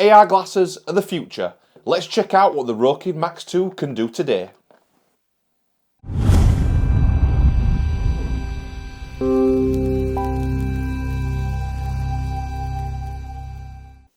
AR glasses are the future. Let's check out what the Rokid Max 2 can do today.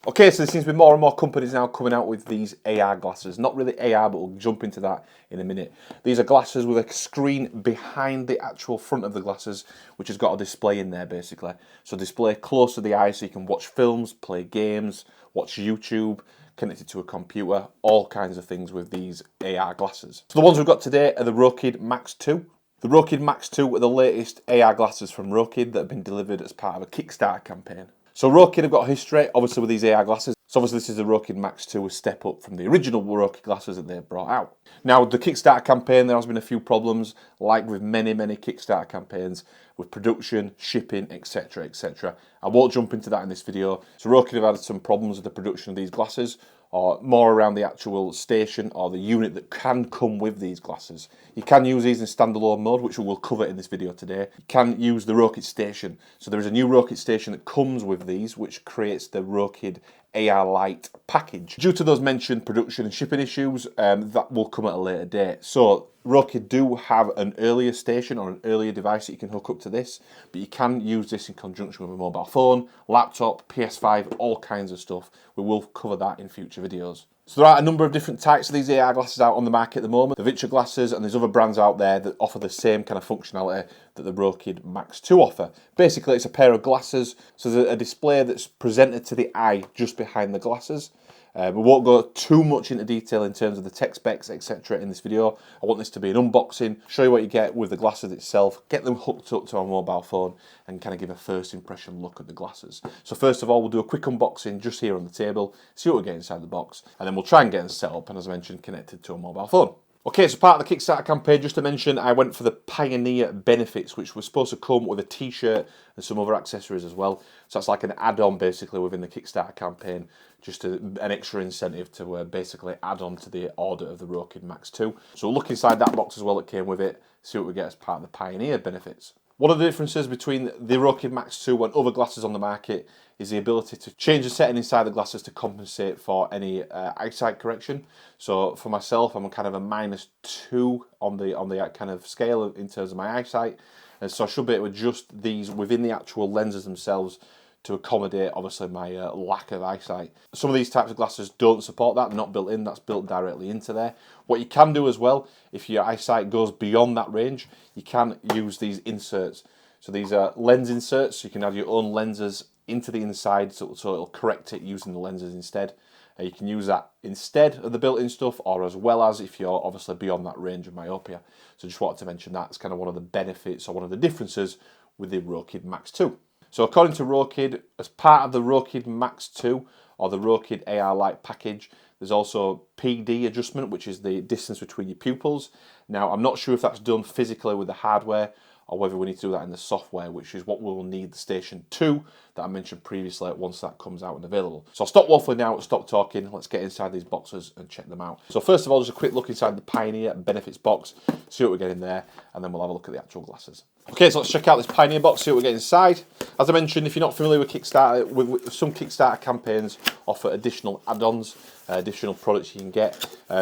Okay, so there seems to be more and more companies now coming out with these AR glasses. Not really AR, but we'll jump into that in a minute. These are glasses with a screen behind the actual front of the glasses, which has got a display in there basically. So display close to the eye so you can watch films, play games, watch YouTube, connected to a computer, all kinds of things with these AR glasses. So the ones we've got today are the Rokid Max 2. The Rokid Max 2 are the latest AR glasses from Rokid that have been delivered as part of a Kickstarter campaign. So Rokid have got a history, obviously, with these AR glasses. So obviously this is the Rokid Max 2, a step up from the original Rokid glasses that they brought out. Now, the Kickstarter campaign, there has been a few problems, like with many Kickstarter campaigns, with production, shipping, etc, etc. I won't jump into that in this video. So Rokid have had some problems with the production of these glasses, or more around the actual station or the unit that can come with these glasses. You can use these in standalone mode, which we will cover in this video today. You can use the Rokid station. So there is a new Rokid station that comes with these, which creates the Rokid AR Lite package. Due to those mentioned production and shipping issues, that will come at a later date. So Rokid do have an earlier station or an earlier device that you can hook up to this, but you can use this in conjunction with a mobile phone, laptop, PS5, all kinds of stuff. We will cover that in future videos. So there are a number of different types of these AR glasses out on the market at the moment. The Vitro glasses, and there's other brands out there that offer the same kind of functionality that the Rokid Max 2 offer. Basically, it's a pair of glasses, so there's a display that's presented to the eye just behind the glasses. We won't go too much into detail in terms of the tech specs, etc. in this video. I want this to be an unboxing, show you what you get with the glasses itself, get them hooked up to our mobile phone, and kind of give a first impression look at the glasses. So first of all, we'll do a quick unboxing just here on the table, see what we get inside the box, and then we'll try and get them set up, and as I mentioned, connected to a mobile phone. Okay, so part of the Kickstarter campaign, just to mention, I went for the Pioneer benefits, which was supposed to come with a t-shirt and some other accessories as well. So that's like an add-on basically within the Kickstarter campaign, just an extra incentive to basically add on to the order of the Rokid Max 2. So we'll look inside that box as well that came with it, see what we get as part of the Pioneer benefits. One of the differences between the Rokid Max 2 and other glasses on the market is the ability to change the setting inside the glasses to compensate for any eyesight correction. So for myself, I'm kind of a -2 on the kind of scale in terms of my eyesight, and so I should be able to adjust these within the actual lenses themselves to accommodate obviously my lack of eyesight. Some of these types of glasses don't support that, they're not built in, that's built directly into there. What you can do as well, if your eyesight goes beyond that range, you can use these inserts. So these are lens inserts, so you can add your own lenses into the inside, so it'll correct it using the lenses instead. You can use that instead of the built-in stuff, or as well as if you're obviously beyond that range of myopia. So just wanted to mention that's kind of one of the benefits or one of the differences with the Rokid Max 2. So according to Rokid, as part of the Rokid Max 2 or the Rokid AR Lite package, there's also PD adjustment, which is the distance between your pupils. Now, I'm not sure if that's done physically with the hardware or whether we need to do that in the software, which is what we'll need the Station 2 that I mentioned previously once that comes out and available. So I'll stop waffling now, stop talking, let's get inside these boxes and check them out. So first of all, just a quick look inside the Pioneer benefits box, see what we get in there, and then we'll have a look at the actual glasses. Okay, so let's check out this Pioneer box, see what we get inside. As I mentioned, if you're not familiar with Kickstarter, with some Kickstarter campaigns offer additional add-ons, additional products you can get.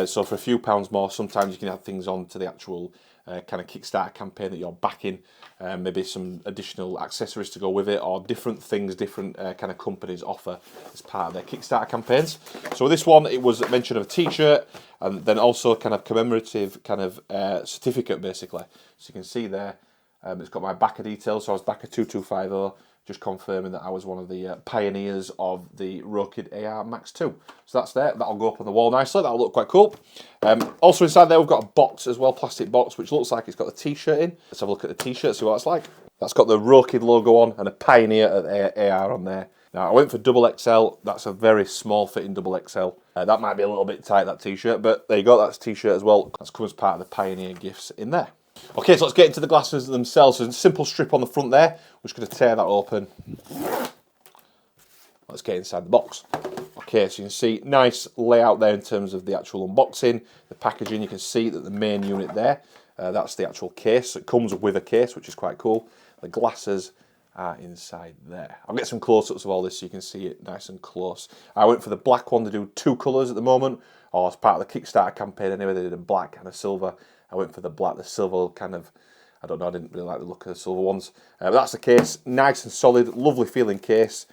So for a few pounds more, sometimes you can add things on to the actual kind of Kickstarter campaign that you're backing, maybe some additional accessories to go with it, or different things different kind of companies offer as part of their Kickstarter campaigns. So with this one, it was mention of a t-shirt, and then also kind of commemorative kind of certificate basically. So you can see there, it's got my backer details, so I was backer 2250, just confirming that I was one of the pioneers of the Rokid AR Max 2. So that's there, that'll go up on the wall nicely, that'll look quite cool. Also inside there we've got a box as well, plastic box, which looks like it's got a t-shirt in. Let's have a look at the t-shirt, see what it's like. That's got the Rokid logo on and a Pioneer at AR on there. Now I went for double XL, that's a very small fitting double XL. That might be a little bit tight, that t-shirt, but there you go, that's t-shirt as well. That's come as part of the Pioneer gifts in there. Okay, so let's get into the glasses themselves. So there's a simple strip on the front there. We're just going to tear that open. Let's get inside the box. Okay, so you can see nice layout there in terms of the actual unboxing, the packaging. You can see that the main unit there, that's the actual case. So it comes with a case, which is quite cool. The glasses are inside there. I'll get some close-ups of all this so you can see it nice and close. I went for the black one to do 2 colours at the moment, or as part of the Kickstarter campaign anyway, they did a black and a silver. I went for the black, the silver kind of, I don't know, I didn't really like the look of the silver ones. But that's the case, nice and solid, lovely feeling case.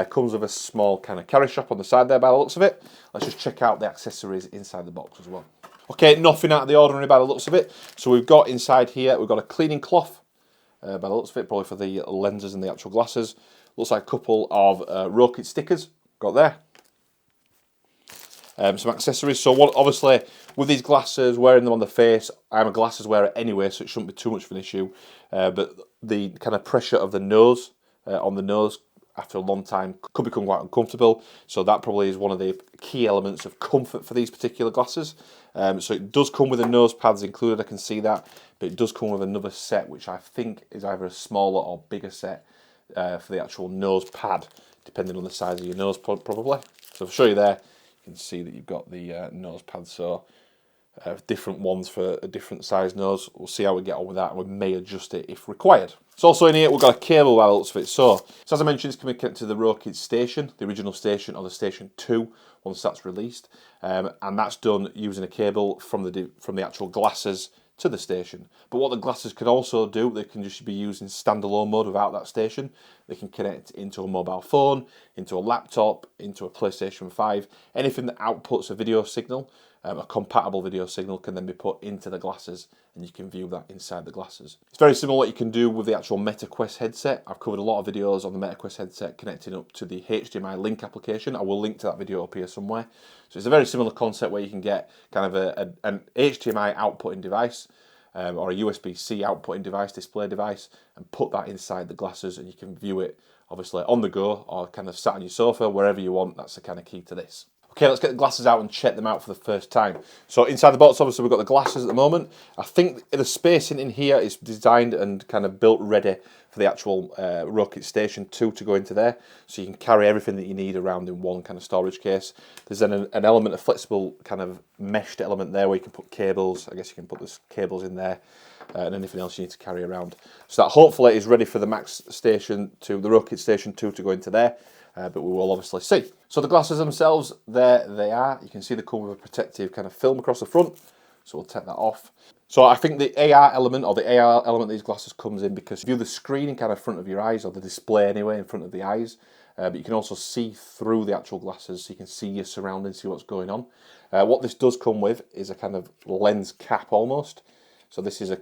Comes with a small kind of carry strap on the side there by the looks of it. Let's just check out the accessories inside the box as well. Okay, nothing out of the ordinary by the looks of it. So we've got inside here, we've got a cleaning cloth. By the looks of it, probably for the lenses and the actual glasses. Looks like a couple of Rokid stickers, got there. Some accessories, so obviously with these glasses, wearing them on the face, I'm a glasses wearer anyway, so it shouldn't be too much of an issue. But the kind of pressure of the nose, on the nose, after a long time, could become quite uncomfortable. So that probably is one of the key elements of comfort for these particular glasses. So it does come with the nose pads included, I can see that. But it does come with another set, which I think is either a smaller or bigger set for the actual nose pad, depending on the size of your nose, probably. So I'll show you there. You can see that you've got the nose pads. So different ones for a different size nose. We'll see how we get on with that, and we may adjust it if required. So also in here we've got a cable by the looks of it. So as I mentioned, it's going to be connected to the Rokid station, the original station, or the station 2 once that's released, and that's done using a cable from the actual glasses to the station. But what the glasses can also do, they can just be used in standalone mode without that station. They can connect into a mobile phone, into a laptop, into a PlayStation 5, anything that outputs a video signal. A compatible video signal can then be put into the glasses, and you can view that inside the glasses. It's very similar to what you can do with the actual Meta Quest headset. I've covered a lot of videos on the Meta Quest headset connecting up to the HDMI link application. I will link to that video up here somewhere. So it's a very similar concept where you can get kind of an HDMI outputting device or a USB-C outputting device, display device, and put that inside the glasses, and you can view it obviously on the go or kind of sat on your sofa, wherever you want. That's the kind of key to this. Okay, let's get the glasses out and check them out for the first time. So inside the box, obviously we've got the glasses at the moment. I think the spacing in here is designed and kind of built ready for the actual Rokid Station 2 to go into there. So you can carry everything that you need around in one kind of storage case. There's then an element of flexible kind of meshed element there where you can put cables. I guess you can put the cables in there and anything else you need to carry around. So that hopefully is ready for the Max Station 2, the Rokid Station 2 to go into there. But we will obviously see. So the glasses themselves, there they are. You can see they come with a protective kind of film across the front. So we'll take that off. So I think the AR element, or the AR element of these glasses comes in because you view the screen in kind of front of your eyes, or the display anyway in front of the eyes. But you can also see through the actual glasses, so you can see your surroundings, see what's going on. What this does come with is a kind of lens cap almost. So this is a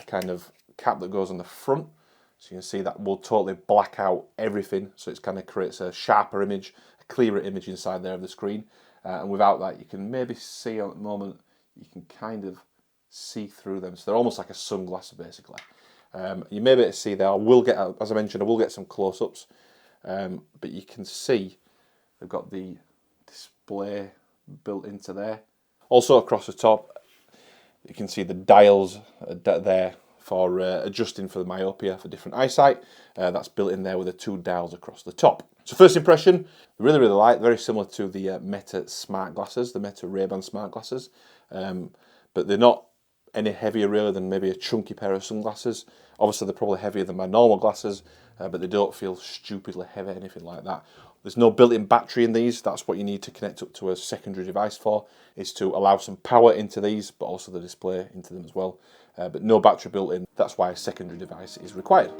kind of cap that goes on the front. So you can see that will totally black out everything. So it kind of creates a sharper image, a clearer image inside there of the screen. And without that, you can maybe see at the moment, you can kind of see through them. So they're almost like a sunglasses basically. You may be able to see there, I will get, as I mentioned, I will get some close-ups. But you can see they've got the display built into there. Also across the top, you can see the dials there for adjusting for the myopia for different eyesight. That's built in there with the 2 dials across the top. So first impression, really like, very similar to the Meta smart glasses, the Meta Ray-Ban smart glasses. But they're not any heavier really than maybe a chunky pair of sunglasses. Obviously they're probably heavier than my normal glasses, but they don't feel stupidly heavy, anything like that. There's no built-in battery in these. That's what you need to connect up to a secondary device for, is to allow some power into these, but also the display into them as well. But no battery built in. That's why a secondary device is required.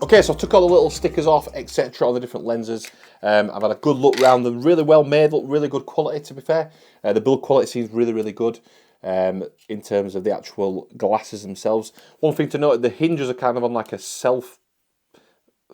Okay, so I took all the little stickers off, etc. on the different lenses. I've had a good look around them, really well made, look really good quality to be fair. The build quality seems really, really good in terms of the actual glasses themselves. One thing to note, the hinges are kind of on like a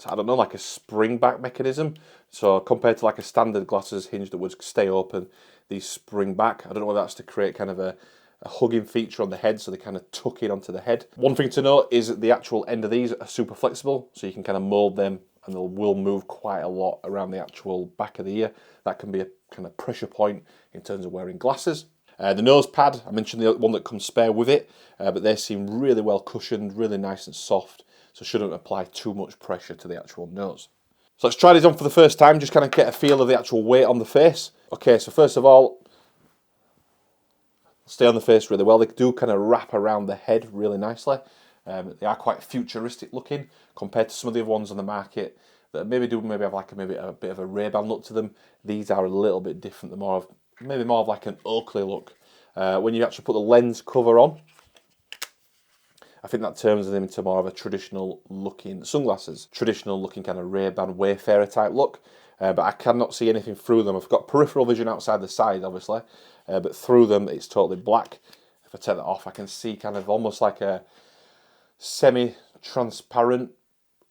I don't know, like a spring back mechanism. So compared to like a standard glasses hinge that would stay open, these spring back. I don't know whether that's to create kind of a hugging feature on the head, so they kind of tuck in onto the head. One thing to note is that the actual end of these are super flexible, so you can kind of mold them and they will move quite a lot around the actual back of the ear. That can be a kind of pressure point in terms of wearing glasses. The nose pad, I mentioned the one that comes spare with it, but they seem really well cushioned, really nice and soft, so shouldn't apply too much pressure to the actual nose. So let's try these on for the first time, just kind of get a feel of the actual weight on the face. Okay, so first of all, stay on the face really well. They do kind of wrap around the head really nicely. They are quite futuristic looking compared to some of the other ones on the market that maybe have like a bit of a Ray-Ban look to them. These are a little bit different. They're maybe more of like an Oakley look. When you actually put the lens cover on, I think that turns them into more of a traditional looking sunglasses, traditional looking kind of Ray-Ban Wayfarer type look. But I cannot see anything through them. I've got peripheral vision outside the side, obviously, but through them it's totally black. If I take that off, I can see kind of almost like a semi-transparent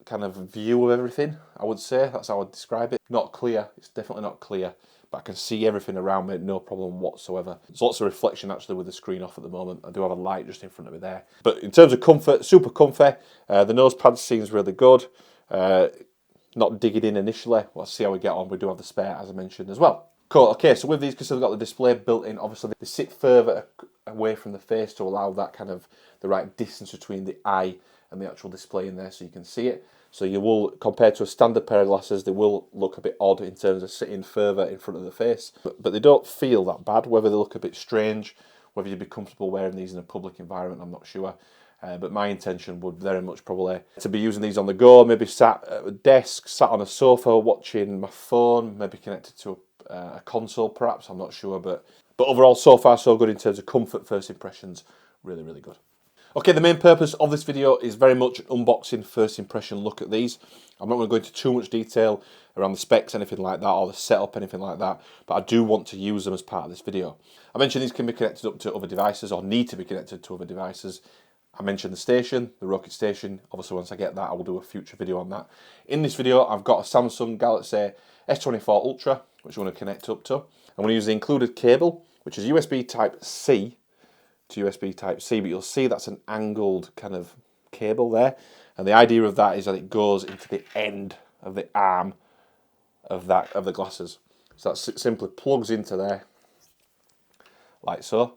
kind of view of everything, I would say. That's how I'd describe it. Not clear, it's definitely not clear, but I can see everything around me, no problem whatsoever. There's lots of reflection actually with the screen off at the moment. I do have a light just in front of me there. But in terms of comfort, super comfy. The nose pad seems really good. Not digging in initially. We'll see how we get on. We do have the spare, as I mentioned, as well. Cool. Okay, so with these, because they've got the display built in, obviously they sit further away from the face to allow that kind of the right distance between the eye and the actual display in there, so you can see it. So you will, compared to a standard pair of glasses, they will look a bit odd in terms of sitting further in front of the face, but they don't feel that bad. Whether they look a bit strange, whether you'd be comfortable wearing these in a public environment, I'm not sure. But my intention would very much probably to be using these on the go, maybe sat at a desk, sat on a sofa watching my phone, maybe connected to a console perhaps, I'm not sure. But overall, so far so good in terms of comfort, first impressions, really, really good. Okay, the main purpose of this video is very much an unboxing, first impression look at these. I'm not going to go into too much detail around the specs, anything like that, or the setup, anything like that, but I do want to use them as part of this video. I mentioned these can be connected up to other devices, or need to be connected to other devices. I mentioned the station, the Rokid station. Obviously, once I get that, I will do a future video on that. In this video, I've got a Samsung Galaxy S24 Ultra, which I'm going to connect up to. I'm going to use the included cable, which is USB Type-C to USB Type-C, but you'll see that's an angled kind of cable there. And the idea of that is that it goes into the end of the arm of the glasses. So that simply plugs into there, like so.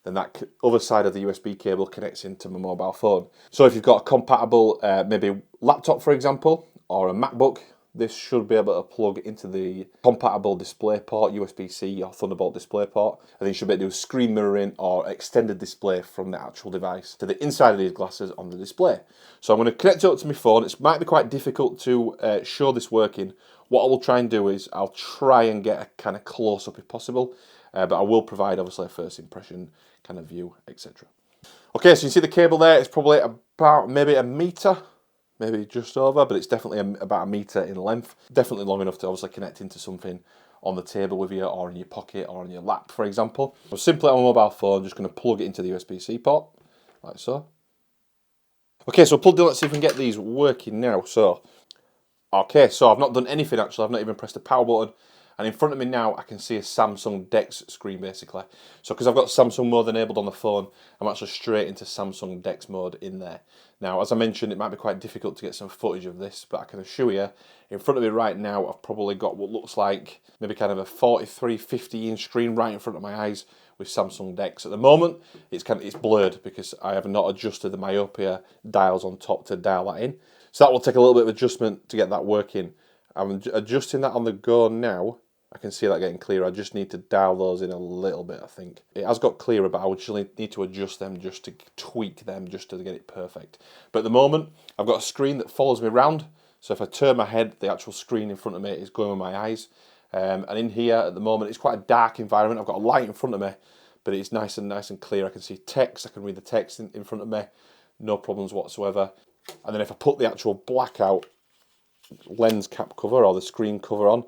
Then that other side of the USB cable connects into my mobile phone. So if you've got a compatible maybe laptop, for example, or a MacBook, this should be able to plug into the compatible display port, USB-C or Thunderbolt display port, and then you should be able to do screen mirroring or extended display from the actual device to the inside of these glasses on the display. So I'm going to connect it up to my phone. It might be quite difficult to show this working. What I will try and do is I'll try and get a kind of close-up if possible, but I will provide obviously a first impression kind of view, etc. Okay, so you see the cable there. It's probably about maybe a metre, maybe just over, but it's definitely about a metre in length. Definitely long enough to obviously connect into something on the table with you, or in your pocket, or on your lap, for example. So simply on my mobile phone, just going to plug it into the USB-C port, like so. Okay, so plugged in. Let's see if we can get these working now. Okay, so I've not done anything actually. I've not even pressed the power button. And in front of me now, I can see a Samsung DeX screen basically. So because I've got Samsung mode enabled on the phone, I'm actually straight into Samsung DeX mode in there. Now, as I mentioned, it might be quite difficult to get some footage of this, but I can assure you, in front of me right now, I've probably got what looks like maybe kind of a 43, 50-inch screen right in front of my eyes with Samsung DeX. At the moment, it's blurred because I have not adjusted the myopia dials on top to dial that in. So that will take a little bit of adjustment to get that working. I'm adjusting that on the go now. I can see that getting clearer. I just need to dial those in a little bit, I think. It has got clearer, but I would actually need to adjust them just to tweak them, just to get it perfect. But at the moment, I've got a screen that follows me around. So if I turn my head, the actual screen in front of me is going with my eyes. And in here, at the moment, it's quite a dark environment. I've got a light in front of me, but it's nice and clear. I can see text. I can read the text in front of me. No problems whatsoever. And then if I put the actual blackout lens cap cover or the screen cover on,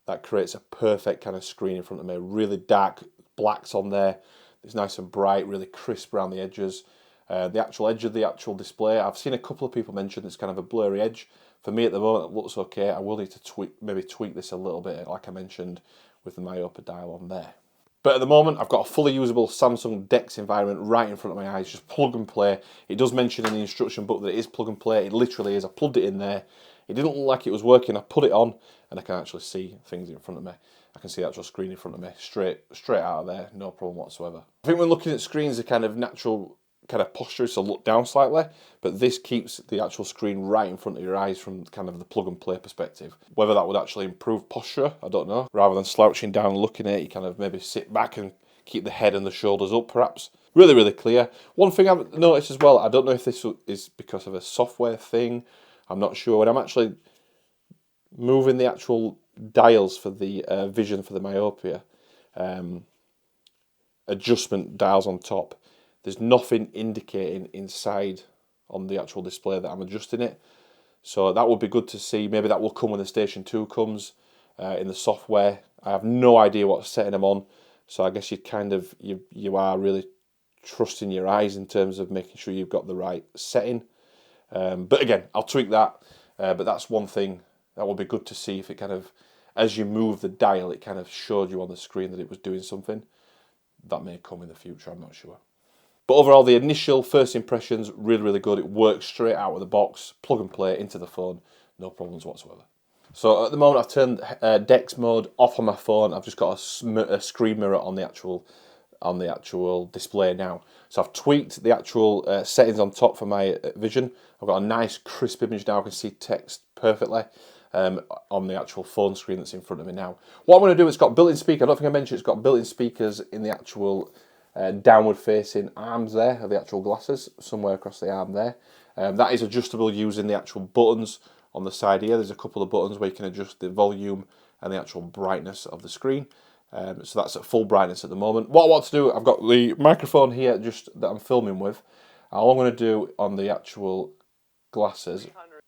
that creates a perfect kind of screen in front of me. Really dark blacks on there. It's nice and bright, really crisp around the edges. The actual edge of the actual display, I've seen a couple of people mention it's kind of a blurry edge. For me at the moment it looks okay. I will need to maybe tweak this a little bit, like I mentioned with the myopia dial on there. But at the moment I've got a fully usable Samsung DeX environment right in front of my eyes, just plug and play. It does mention in the instruction book that it is plug and play. It literally is. I plugged it in there. It didn't look like it was working. I put it on and I can actually see things in front of me. I can see the actual screen in front of me straight out of there, no problem whatsoever. I think when looking at screens, the kind of natural kind of posture is to look down slightly, but this keeps the actual screen right in front of your eyes from kind of the plug and play perspective. Whether that would actually improve posture, I don't know. Rather than slouching down and looking at it, you kind of maybe sit back and keep the head and the shoulders up perhaps. Really, really clear. One thing I've noticed as well, I don't know if this is because of a software thing, I'm not sure. When I'm actually moving the actual dials for the vision for the myopia, adjustment dials on top, there's nothing indicating inside on the actual display that I'm adjusting it. So that would be good to see. Maybe that will come when the Station 2 comes in the software. I have no idea what setting them on. So I guess you are really trusting your eyes in terms of making sure you've got the right setting. But again, I'll tweak that. But that's one thing that would be good to see if it kind of, as you move the dial, it kind of showed you on the screen that it was doing something. That may come in the future, I'm not sure. But overall, the initial first impressions, really, really good. It works straight out of the box, plug and play into the phone, no problems whatsoever. So at the moment, I've turned DeX mode off on my phone. I've just got a screen mirror on the actual display now. So I've tweaked the actual settings on top for my vision. I've got a nice crisp image now. I can see text perfectly on the actual phone screen that's in front of me now. What I'm going to do, it's got built-in speaker. I don't think I mentioned it's got built-in speakers in the actual downward facing arms there of the actual glasses, somewhere across the arm there. That is adjustable using the actual buttons on the side here. There's a couple of buttons where you can adjust the volume and the actual brightness of the screen. So that's at full brightness at the moment. What I want to do, I've got the microphone here just that I'm filming with. All I'm going to do on the actual glasses,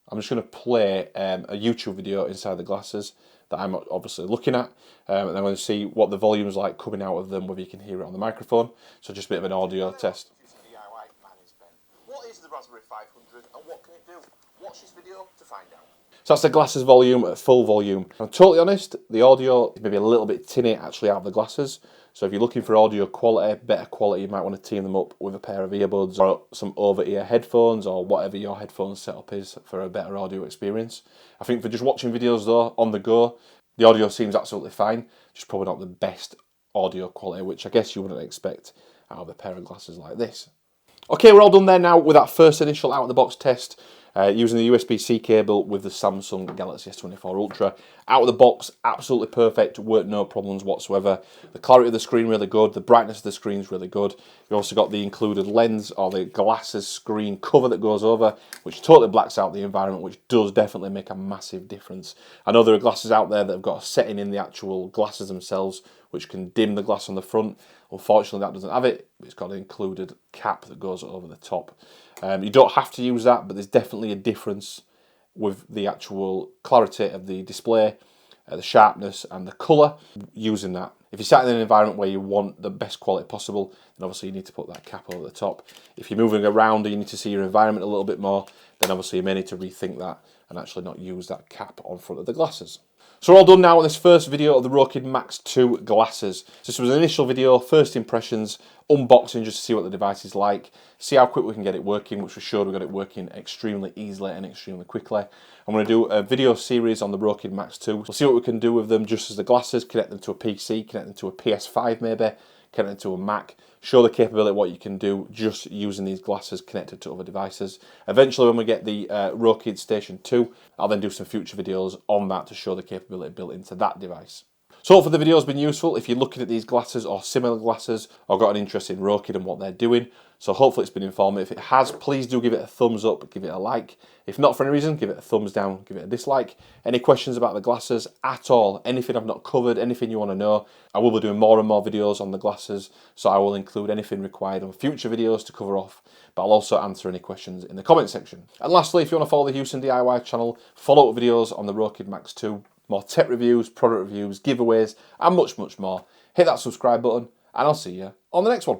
I'm just going to play a YouTube video inside the glasses that I'm obviously looking at, and I'm going to see what the volume's like coming out of them, whether you can hear it on the microphone. So just a bit of an audio test. What is the Raspberry 500 and what can it do? Watch this video to find out. So that's the glasses volume at full volume. I'm totally honest, the audio is maybe a little bit tinny actually out of the glasses. So if you're looking for audio quality, better quality, you might want to team them up with a pair of earbuds or some over-ear headphones or whatever your headphones setup is for a better audio experience. I think for just watching videos though, on the go, the audio seems absolutely fine. Just probably not the best audio quality, which I guess you wouldn't expect out of a pair of glasses like this. Okay, we're all done there now with that first initial out-of-the-box test. Using the USB-C cable with the Samsung Galaxy S24 Ultra. Out of the box, absolutely perfect, worked no problems whatsoever. The clarity of the screen really good, the brightness of the screen is really good. You've also got the included lens or the glasses screen cover that goes over, which totally blacks out the environment, which does definitely make a massive difference. I know there are glasses out there that have got a setting in the actual glasses themselves, which can dim the glass on the front. Unfortunately, that doesn't have it. It's got an included cap that goes over the top. You don't have to use that, but there's definitely a difference with the actual clarity of the display, the sharpness and the colour using that. If you're sat in an environment where you want the best quality possible, then obviously you need to put that cap over the top. If you're moving around and you need to see your environment a little bit more, then obviously you may need to rethink that and actually not use that cap on front of the glasses. So we're all done now with this first video of the Rokid Max 2 glasses. So this was an initial video, first impressions, unboxing just to see what the device is like, see how quick we can get it working, which we showed we got it working extremely easily and extremely quickly. I'm going to do a video series on the Rokid Max 2. We'll see what we can do with them just as the glasses, connect them to a PC, connect them to a PS5 maybe, connect them to a Mac, show the capability of what you can do just using these glasses connected to other devices. Eventually when we get the Rokid Station 2, I'll then do some future videos on that to show the capability built into that device. So hopefully the video has been useful. If you're looking at these glasses or similar glasses or got an interest in Rokid and what they're doing, So hopefully it's been informative. If it has, please do give it a thumbs up, give it a like. If not for any reason, give it a thumbs down, give it a dislike. Any questions about the glasses at all, anything I've not covered, anything you want to know, I will be doing more and more videos on the glasses, so I will include anything required on future videos to cover off, but I'll also answer any questions in the comment section. And lastly, if you want to follow the Houston DIY channel, follow-up videos on the Rokid Max 2, more tech reviews, product reviews, giveaways, and much, much more. Hit that subscribe button, and I'll see you on the next one.